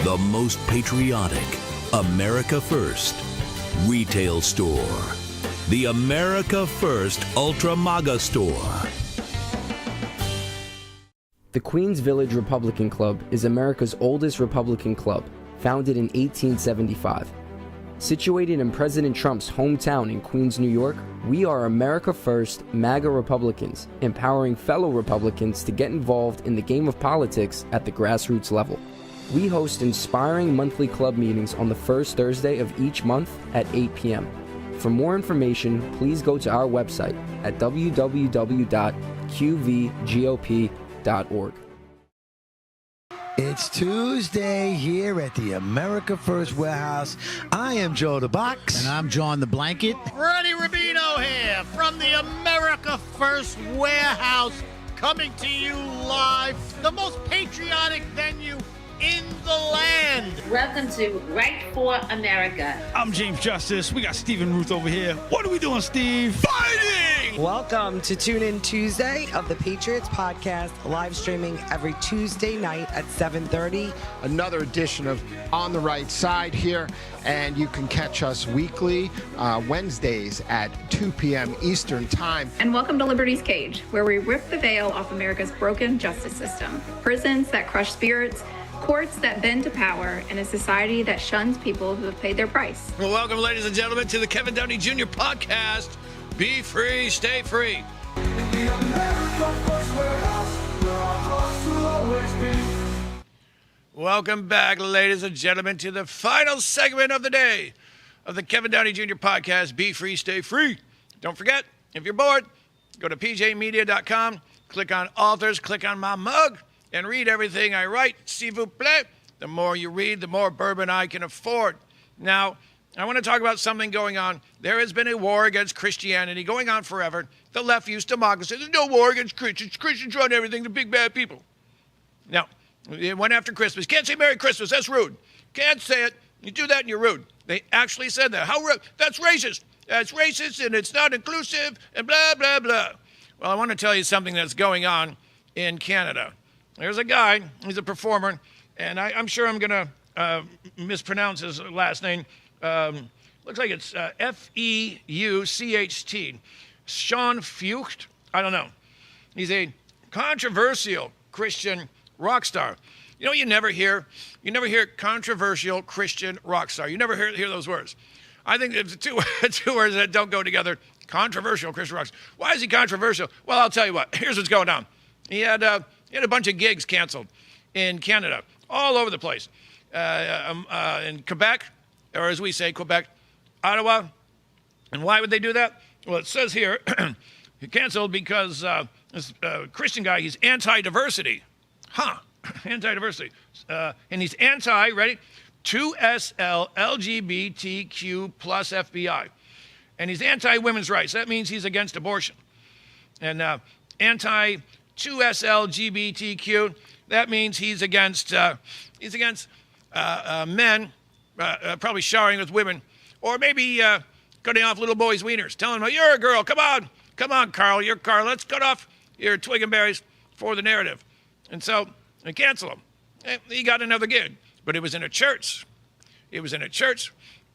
The most patriotic America First retail store. The America First Ultra MAGA Store. The Queens Village Republican Club is America's oldest Republican club, founded in 1875. Situated in President Trump's hometown in Queens, New York, we are America First MAGA Republicans, empowering fellow Republicans to get involved in the game of politics at the grassroots level. We host inspiring monthly club meetings on the first Thursday of each month at 8 p.m. For more information, please go to our website at www.qvgop.org. It's Tuesday here at the America First Warehouse. I am Joe the Box. And I'm John the Blanket. Freddie Rubino here from the America First Warehouse, coming to you live, the most patriotic venue in the land. Welcome to Right for America. I'm James Justice. We got Stephen Ruth over here. What are we doing, Steve? Fighting! Welcome to Tune In Tuesday of the Patriots Podcast, live streaming every Tuesday night at 7:30. Another edition of On the Right Side here, and you can catch us weekly, Wednesdays at 2 p.m. Eastern Time. And welcome to Liberty's Cage, where we rip the veil off America's broken justice system. Prisons that crush spirits, courts that bend to power, and a society that shuns people who have paid their price. Well, welcome, ladies and gentlemen, to the Kevin Downy Jr. podcast. Be free, stay free. Welcome back, ladies and gentlemen, to the final segment of the day of the Kevin Downy Jr. podcast. Be free, stay free. Don't forget, if you're bored, go to pjmedia.com, click on authors, click on my mug, and read everything I write. S'il vous plaît. The more you read, the more bourbon I can afford. Now, I want to talk about something going on. There has been a war against Christianity going on forever. The left used to mock and say, there's no war against Christians. Christians run everything. The big bad people. Now, it went after Christmas. Can't say Merry Christmas. That's rude. Can't say it. You do that and you're rude. They actually said that. That's racist. That's racist and it's not inclusive and blah, blah, blah. Well, I want to tell you something that's going on in Canada. There's a guy, he's a performer, and I'm sure I'm going to mispronounce his last name. Looks like it's Feucht. Sean Feucht? I don't know. He's a controversial Christian rock star. You know, you never hear controversial Christian rock star. You never hear those words. I think it's two words that don't go together. Controversial Christian rock star. Why is he controversial? Well, I'll tell you what. Here's what's going on. He had a bunch of gigs canceled in Canada, all over the place. In Quebec, or as we say, Quebec, Ottawa. And why would they do that? Well, it says here, he canceled because this Christian guy, he's anti-diversity. Anti-diversity. And he's ready? 2SL LGBTQ plus FBI. And he's anti-women's rights. That means he's against abortion. And anti-2SL LGBTQ, that means he's against men probably showering with women, or maybe cutting off little boys' wieners, telling them, you're a girl, come on, Carl, you're Carl, let's cut off your twig and berries for the narrative. And so they cancel him. He got another gig, but it was in a church.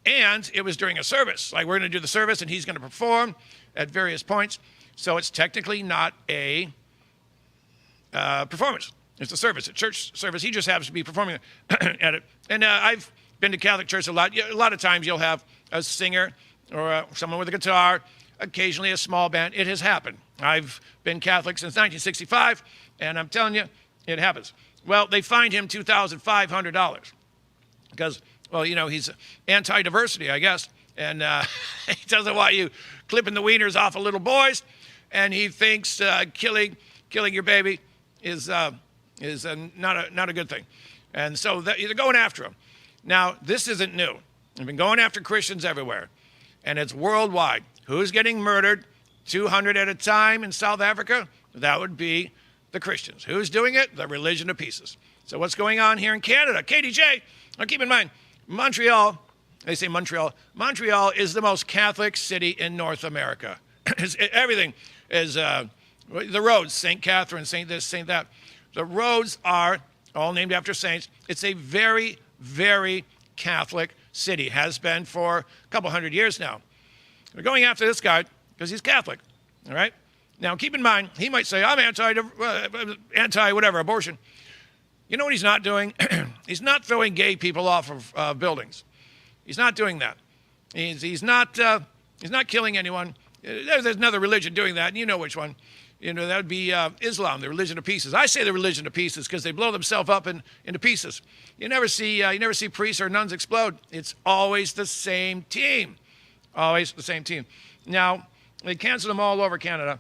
And it was during a service. Like, we're going to do the service, and he's going to perform at various points. So it's technically not a performance. It's a service, a church service. He just happens to be performing at it. And I've been to Catholic church a lot. A lot of times you'll have a singer or someone with a guitar, occasionally a small band. It has happened. I've been Catholic since 1965, and I'm telling you, it happens. Well, they fined him $2,500 because, well, you know, he's anti-diversity, I guess, and he doesn't want you clipping the wieners off of little boys, and he thinks killing your baby is not a good thing. And so they're going after him. Now, this isn't new. They've been going after Christians everywhere, and it's worldwide. Who's getting murdered? 200 at a time in South Africa? That would be the Christians. Who's doing it? The Religion of Pieces. So what's going on here in Canada? KDJ, now keep in mind, Montreal, they say Montreal. Montreal is the most Catholic city in North America. Everything is, the roads, St. Catherine, St. this, St. that. The roads are all named after saints. It's a very, very Catholic city. Has been for a couple hundred years now. They're going after this guy because he's Catholic, all right? Now, keep in mind, he might say, I'm anti-whatever, abortion. You know what he's not doing? He's not throwing gay people off of buildings. He's not doing that. He's not killing anyone. There's another religion doing that, and you know which one. You know, that would be Islam, the religion of pieces. I say the religion of pieces because they blow themselves up into pieces. You never see priests or nuns explode. It's always the same team. Always the same team. Now, they canceled them all over Canada.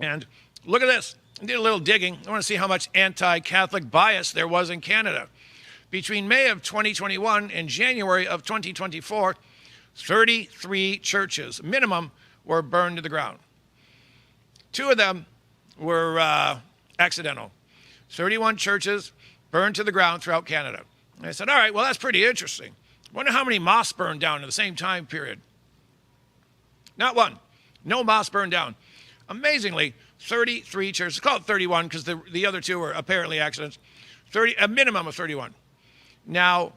And look at this. I did a little digging. I want to see how much anti-Catholic bias there was in Canada. Between May of 2021 and January of 2024, 33 churches, minimum, were burned to the ground. 2 of them were accidental. 31 churches burned to the ground throughout Canada. And I said, all right, well, that's pretty interesting. I wonder how many mosques burned down in the same time period. Not one. No mosque burned down. Amazingly, 33 churches, call it 31 because the other 2 were apparently accidents, a minimum of 31. Now,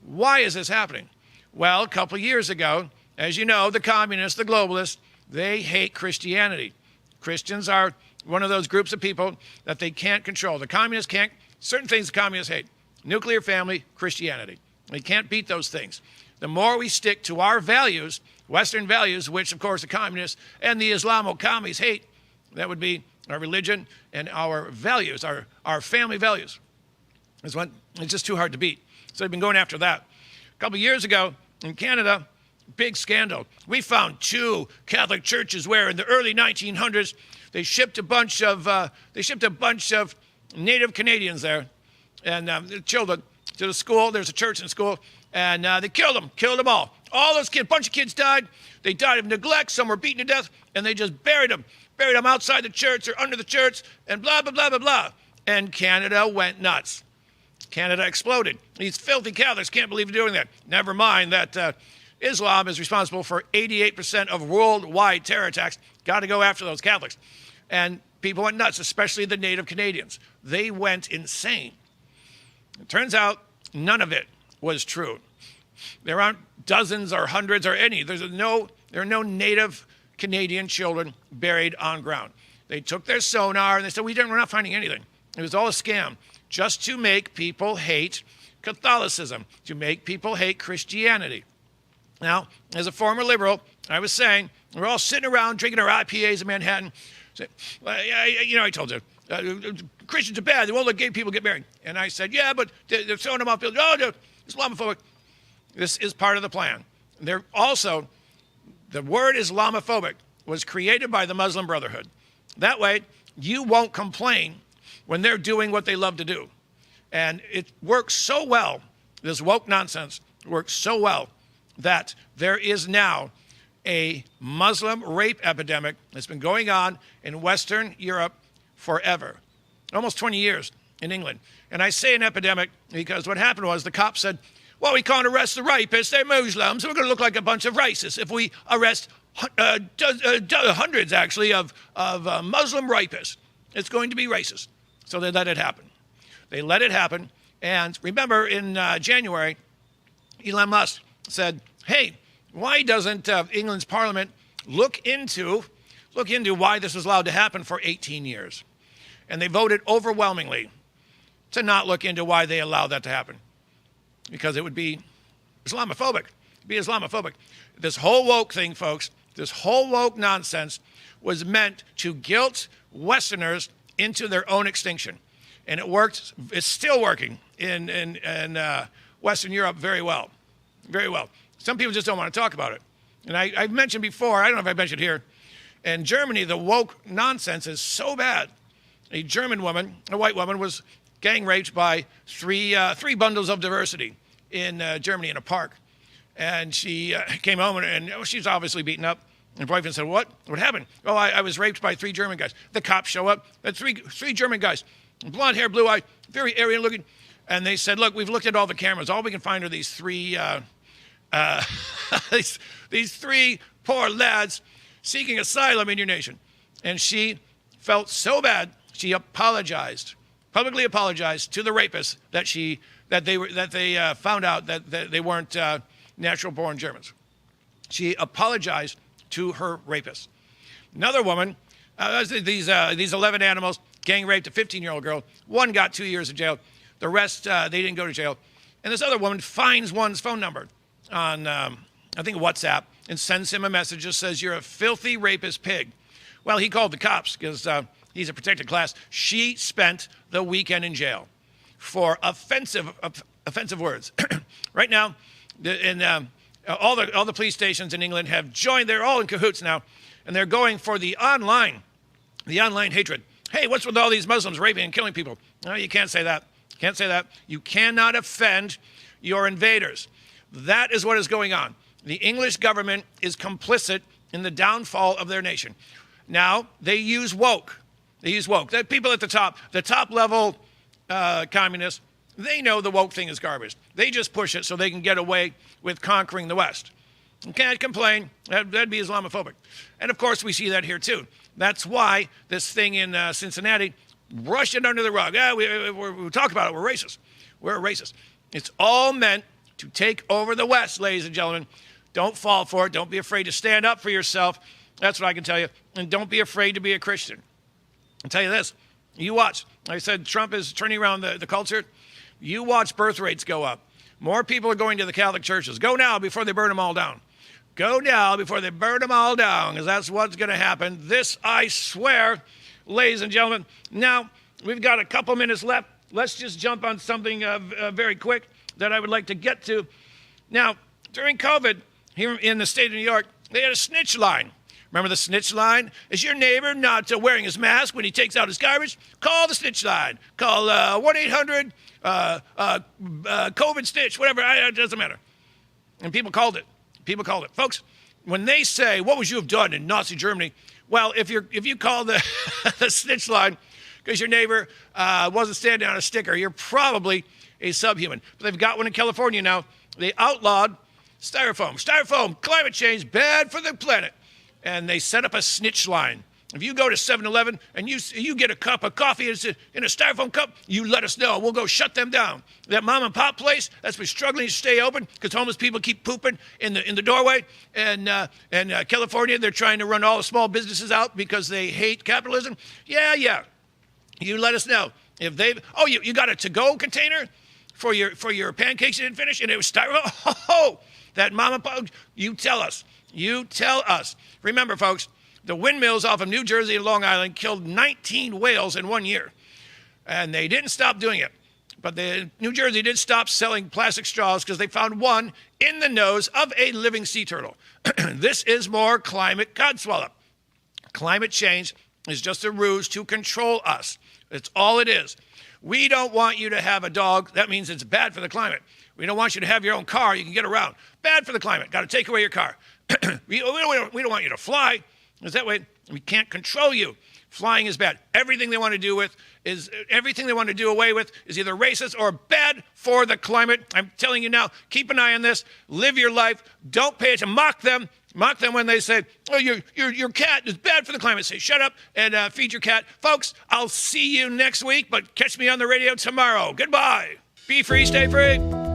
why is this happening? Well, a couple of years ago, as you know, the communists, the globalists, they hate Christianity. Christians are one of those groups of people that they can't control. The communists can't, certain things the communists hate. Nuclear family, Christianity. They can't beat those things. The more we stick to our values, Western values, which, of course, the communists and the Islamo-commies hate, that would be our religion and our values, our family values. It's just too hard to beat. So they've been going after that. A couple of years ago in Canada, big scandal. We found 2 Catholic churches where in the early 1900s, they shipped a bunch of Native Canadians there and children to the school. There's a church in the school. And they killed them all. All those kids, a bunch of kids died. They died of neglect. Some were beaten to death, and they just buried them outside the church or under the church, and blah, blah, blah, blah, blah. And Canada went nuts. Canada exploded. These filthy Catholics can't believe doing that. Never mind that Islam is responsible for 88% of worldwide terror attacks. Got to go after those Catholics. And people went nuts, especially the native Canadians. They went insane. It turns out none of it was true. There aren't dozens or hundreds or any. There are no native Canadian children buried on ground. They took their sonar and they said, we're not finding anything. It was all a scam just to make people hate Catholicism, to make people hate Christianity. Now, as a former liberal, I was saying, we're all sitting around drinking our IPAs in Manhattan. I told you, Christians are bad. They won't let gay people get married. And I said, yeah, but they're throwing them off. Oh, they're Islamophobic. This is part of the plan. They're also, the word Islamophobic was created by the Muslim Brotherhood. That way, you won't complain when they're doing what they love to do. And it works so well, this woke nonsense works so well, that there is now a Muslim rape epidemic that's been going on in Western Europe forever, almost 20 years in England. And I say an epidemic because what happened was the cops said, well, we can't arrest the rapists, they're Muslims, so we're going to look like a bunch of racists if we arrest hundreds, actually, of Muslim rapists. It's going to be racist. So they let it happen. They let it happen. And remember, in January, Elon Musk said, hey, why doesn't England's parliament look into why this was allowed to happen for 18 years? And they voted overwhelmingly to not look into why they allowed that to happen, because it would be Islamophobic. It'd be Islamophobic. This whole woke thing, folks, this whole woke nonsense was meant to guilt Westerners into their own extinction. And it worked. It's still working in Western Europe very well. Very well. Some people just don't want to talk about it. And I've mentioned before, I don't know if I mentioned here, in Germany, the woke nonsense is so bad. A German woman, a white woman, was gang raped by three bundles of diversity in Germany in a park. And she came home and she's obviously beaten up. And her boyfriend said, what? What happened? Oh, I was raped by 3 German guys. The cops show up. Three German guys, blonde hair, blue eye, very Aryan looking. And they said, look, we've looked at all the cameras. All we can find are these 3 these 3 poor lads seeking asylum in your nation. And she felt so bad, she apologized, publicly apologized to the rapists that they found out that they weren't natural-born Germans. She apologized to her rapists. Another woman, these 11 animals gang raped a 15-year-old girl. One got 2 years in jail. The rest, they didn't go to jail. And this other woman finds one's phone number on, I think, WhatsApp, and sends him a message that says, you're a filthy rapist pig. Well, he called the cops because he's a protected class. She spent the weekend in jail for offensive words. Right now, all the police stations in England have joined. They're all in cahoots now, and they're going for the online hatred. Hey, what's with all these Muslims raping and killing people? No, you can't say that. Can't say that. You cannot offend your invaders. That is what is going on. The English government is complicit in the downfall of their nation. Now, they use woke. They use woke. The people at the top level communists, they know the woke thing is garbage. They just push it so they can get away with conquering the West. You can't complain. That'd be Islamophobic. And of course, we see that here too. That's why this thing in Cincinnati, brush it under the rug. We talk about it. We're racist. We're racist. It's all meant to take over the West, ladies and gentlemen. Don't fall for it. Don't be afraid to stand up for yourself. That's what I can tell you. And don't be afraid to be a Christian. I'll tell you this. You watch. Like I said, Trump is turning around the culture. You watch birth rates go up. More people are going to the Catholic churches. Go now before they burn them all down. Go now before they burn them all down, because that's what's going to happen. This, I swear, ladies and gentlemen. Now, we've got a couple minutes left. Let's just jump on something very quick that I would like to get to. Now, during COVID, here in the state of New York, they had a snitch line. Remember the snitch line? Is your neighbor not wearing his mask when he takes out his garbage? Call the snitch line. Call 1-800 COVID snitch, whatever. It doesn't matter. And people called it. People called it. Folks, when they say, what would you have done in Nazi Germany? Well, if you call the, the snitch line because your neighbor wasn't standing on a sticker, you're probably a subhuman. But they've got one in California now. They outlawed styrofoam. Styrofoam, climate change, bad for the planet. And they set up a snitch line. If you go to 7-Eleven and you get a cup of coffee in a styrofoam cup, you let us know. We'll go shut them down. That mom and pop place that's been struggling to stay open because homeless people keep pooping in the doorway. And California, they're trying to run all the small businesses out because they hate capitalism. Yeah. You let us know. If they've, you got a to-go container for your pancakes you didn't finish and it was styrofoam? Oh, that mom and pop, you tell us. You tell us. Remember, folks, the windmills off of New Jersey and Long Island killed 19 whales in 1 year. And they didn't stop doing it. But New Jersey did stop selling plastic straws because they found one in the nose of a living sea turtle. This is more climate codswallop. Climate change is just a ruse to control us. That's all it is. We don't want you to have a dog. That means it's bad for the climate. We don't want you to have your own car you can get around. Bad for the climate. Got to take away your car. we don't want you to fly. Because that way, we can't control you. Flying is bad. Everything they want to do away with is either racist or bad for the climate. I'm telling you now, keep an eye on this. Live your life. Don't pay attention. Mock them. Mock them when they say, oh, your cat is bad for the climate. Say, shut up and feed your cat. Folks, I'll see you next week, but catch me on the radio tomorrow. Goodbye. Be free, stay free.